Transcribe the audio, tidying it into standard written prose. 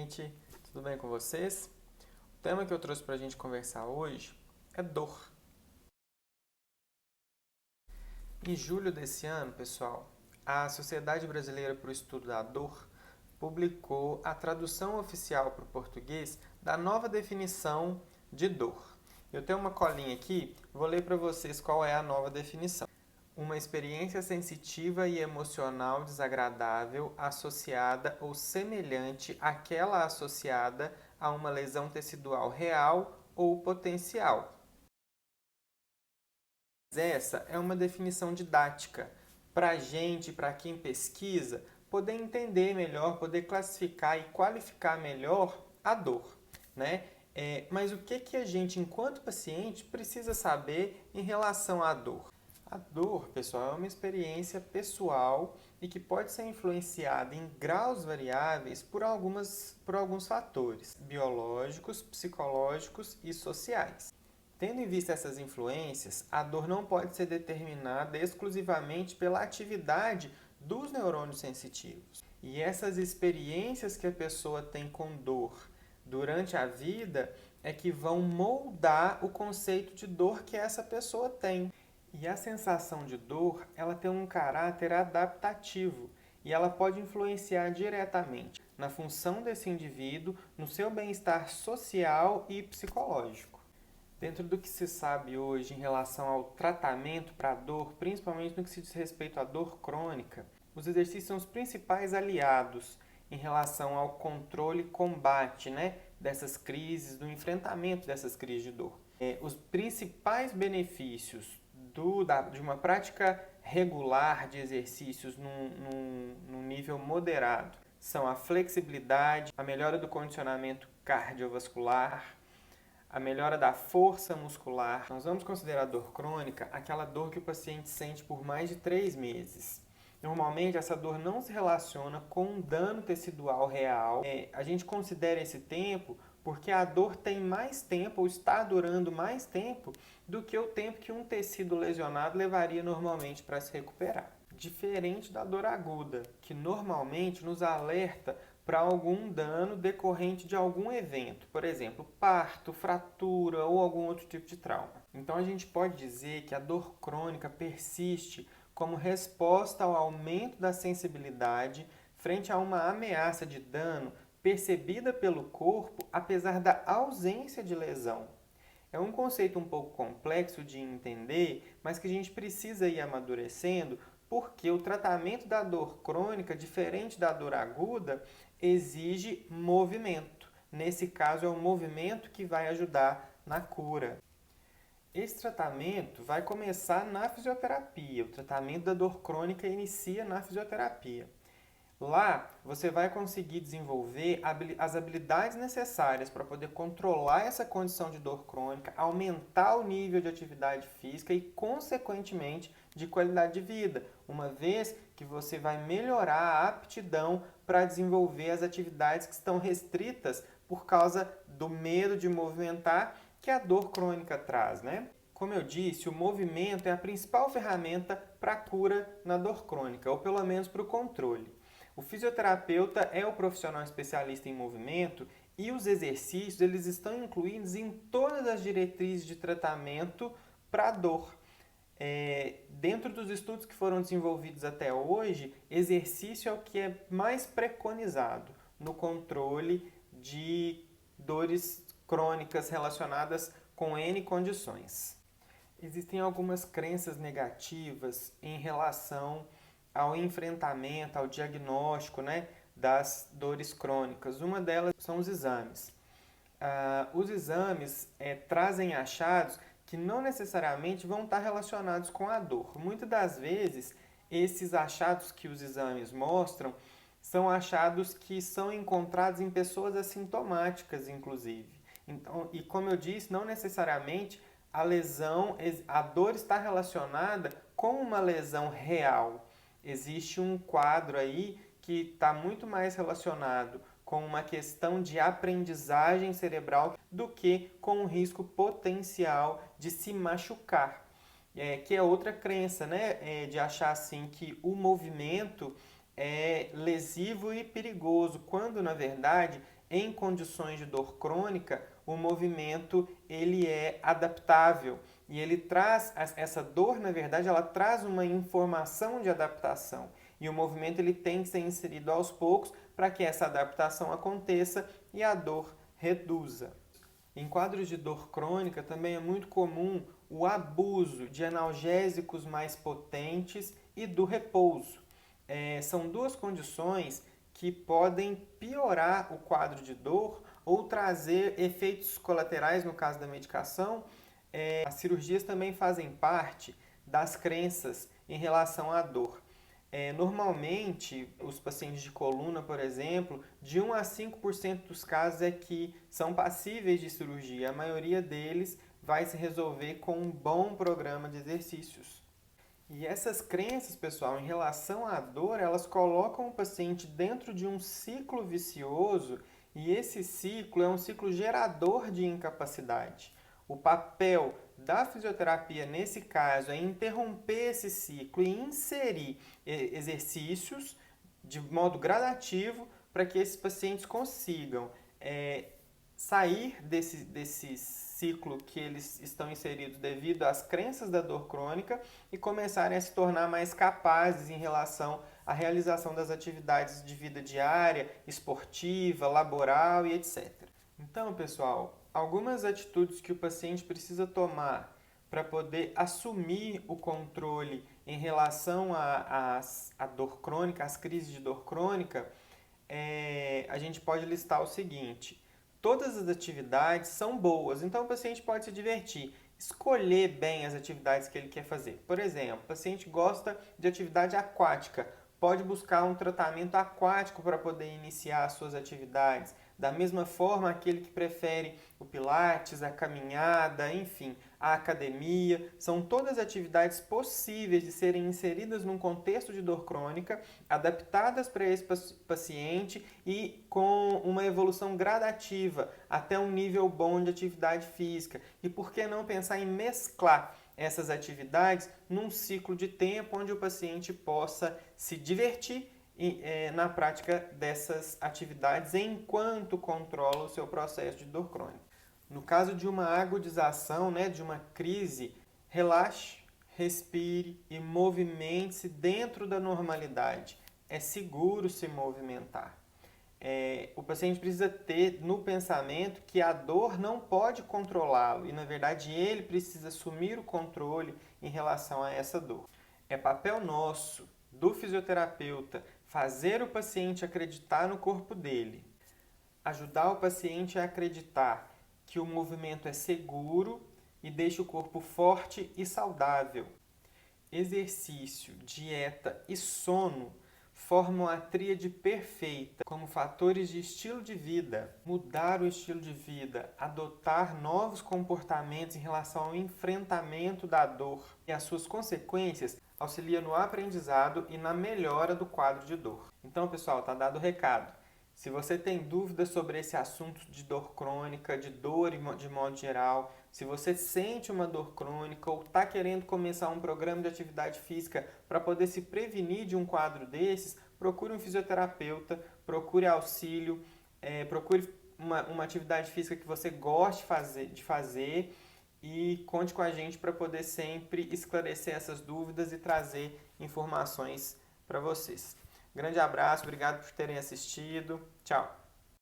gente? Tudo bem com vocês? O tema que eu trouxe para a gente conversar hoje é dor. Em julho desse ano, pessoal, a Sociedade Brasileira para o Estudo da Dor publicou a tradução oficial para o português da nova definição de dor. Eu tenho uma colinha aqui, vou ler para vocês qual é a nova definição. Uma experiência sensitiva e emocional desagradável associada ou semelhante àquela associada a uma lesão tecidual real ou potencial. Essa é uma definição didática para a gente, para quem pesquisa, poder entender melhor, poder classificar e qualificar melhor a dor, né? Mas o que a gente, enquanto paciente, precisa saber em relação à dor? A dor, pessoal, é uma experiência pessoal e que pode ser influenciada em graus variáveis por alguns fatores biológicos, psicológicos e sociais. Tendo em vista essas influências, a dor não pode ser determinada exclusivamente pela atividade dos neurônios sensitivos. E essas experiências que a pessoa tem com dor durante a vida é que vão moldar o conceito de dor que essa pessoa tem. E a sensação de dor, ela tem um caráter adaptativo e ela pode influenciar diretamente na função desse indivíduo, no seu bem-estar social e psicológico. Dentro do que se sabe hoje em relação ao tratamento para a dor, principalmente no que se diz respeito à dor crônica, os exercícios são os principais aliados em relação ao controle e combate, dessas crises, do enfrentamento dessas crises de dor. Os principais benefícios de uma prática regular de exercícios num nível moderado são a flexibilidade, a melhora do condicionamento cardiovascular, a melhora da força muscular. Nós vamos considerar a dor crônica aquela dor que o paciente sente por mais de 3 meses. Normalmente, essa dor não se relaciona com um dano tecidual real. A gente considera esse tempo porque a dor tem mais tempo, ou está durando mais tempo, do que o tempo que um tecido lesionado levaria normalmente para se recuperar. Diferente da dor aguda, que normalmente nos alerta para algum dano decorrente de algum evento, por exemplo, parto, fratura ou algum outro tipo de trauma. Então a gente pode dizer que a dor crônica persiste como resposta ao aumento da sensibilidade frente a uma ameaça de dano percebida pelo corpo apesar da ausência de lesão. É um conceito um pouco complexo de entender, mas que a gente precisa ir amadurecendo, porque o tratamento da dor crônica, diferente da dor aguda, exige movimento. Nesse caso, é o movimento que vai ajudar na cura. Esse tratamento vai começar na fisioterapia. O tratamento da dor crônica inicia na fisioterapia. Lá, você vai conseguir desenvolver as habilidades necessárias para poder controlar essa condição de dor crônica, aumentar o nível de atividade física e, consequentemente, de qualidade de vida, uma vez que você vai melhorar a aptidão para desenvolver as atividades que estão restritas por causa do medo de movimentar que a dor crônica traz, Como eu disse, o movimento é a principal ferramenta para a cura na dor crônica, ou pelo menos para o controle. O fisioterapeuta é o profissional especialista em movimento e os exercícios eles estão incluídos em todas as diretrizes de tratamento para a dor. Dentro dos estudos que foram desenvolvidos até hoje, exercício é o que é mais preconizado no controle de dores crônicas relacionadas com N condições. Existem algumas crenças negativas em relação ao enfrentamento, ao diagnóstico das dores crônicas. Uma delas são os exames. Os exames trazem achados que não necessariamente vão estar relacionados com a dor. Muitas das vezes, esses achados que os exames mostram são achados que são encontrados em pessoas assintomáticas, inclusive. Então, e como eu disse, não necessariamente a dor está relacionada com uma lesão real. Existe um quadro aí que está muito mais relacionado com uma questão de aprendizagem cerebral do que com um risco potencial de se machucar. Que é outra crença, de achar assim que o movimento é lesivo e perigoso, quando na verdade em condições de dor crônica, o movimento ele é adaptável e ele traz essa dor, na verdade, ela traz uma informação de adaptação e o movimento ele tem que ser inserido aos poucos para que essa adaptação aconteça e a dor reduza. Em quadros de dor crônica também é muito comum o abuso de analgésicos mais potentes e do repouso. São duas condições que podem piorar o quadro de dor ou trazer efeitos colaterais no caso da medicação. As cirurgias também fazem parte das crenças em relação à dor. Normalmente, os pacientes de coluna, por exemplo, de 1 a 5% dos casos é que são passíveis de cirurgia. A maioria deles vai se resolver com um bom programa de exercícios. E essas crenças, pessoal, em relação à dor, elas colocam o paciente dentro de um ciclo vicioso e esse ciclo é um ciclo gerador de incapacidade. O papel da fisioterapia, nesse caso, é interromper esse ciclo e inserir exercícios de modo gradativo para que esses pacientes consigam sair desse ciclo que eles estão inseridos devido às crenças da dor crônica e começarem a se tornar mais capazes em relação à realização das atividades de vida diária, esportiva, laboral e etc. Então, pessoal, algumas atitudes que o paciente precisa tomar para poder assumir o controle em relação à dor crônica, às crises de dor crônica, a gente pode listar o seguinte: todas as atividades são boas, então o paciente pode se divertir, escolher bem as atividades que ele quer fazer. Por exemplo, o paciente gosta de atividade aquática, pode buscar um tratamento aquático para poder iniciar as suas atividades. Da mesma forma, aquele que prefere o pilates, a caminhada, enfim, a academia, são todas atividades possíveis de serem inseridas num contexto de dor crônica, adaptadas para esse paciente e com uma evolução gradativa até um nível bom de atividade física. E por que não pensar em mesclar essas atividades num ciclo de tempo onde o paciente possa se divertir na prática dessas atividades enquanto controla o seu processo de dor crônica. No caso de uma agudização, de uma crise, relaxe, respire e movimente-se dentro da normalidade. É seguro se movimentar. O paciente precisa ter no pensamento que a dor não pode controlá-lo e, na verdade, ele precisa assumir o controle em relação a essa dor. É papel nosso, do fisioterapeuta, fazer o paciente acreditar no corpo dele, ajudar o paciente a acreditar que o movimento é seguro e deixa o corpo forte e saudável. Exercício, dieta e sono formam a tríade perfeita como fatores de estilo de vida. Mudar o estilo de vida, adotar novos comportamentos em relação ao enfrentamento da dor e as suas consequências auxilia no aprendizado e na melhora do quadro de dor. Então, pessoal, tá dado o recado. Se você tem dúvidas sobre esse assunto de dor crônica, de dor de modo geral, se você sente uma dor crônica ou está querendo começar um programa de atividade física para poder se prevenir de um quadro desses, procure um fisioterapeuta, procure auxílio, procure uma atividade física que você goste de fazer e conte com a gente para poder sempre esclarecer essas dúvidas e trazer informações para vocês. Grande abraço, obrigado por terem assistido. Tchau!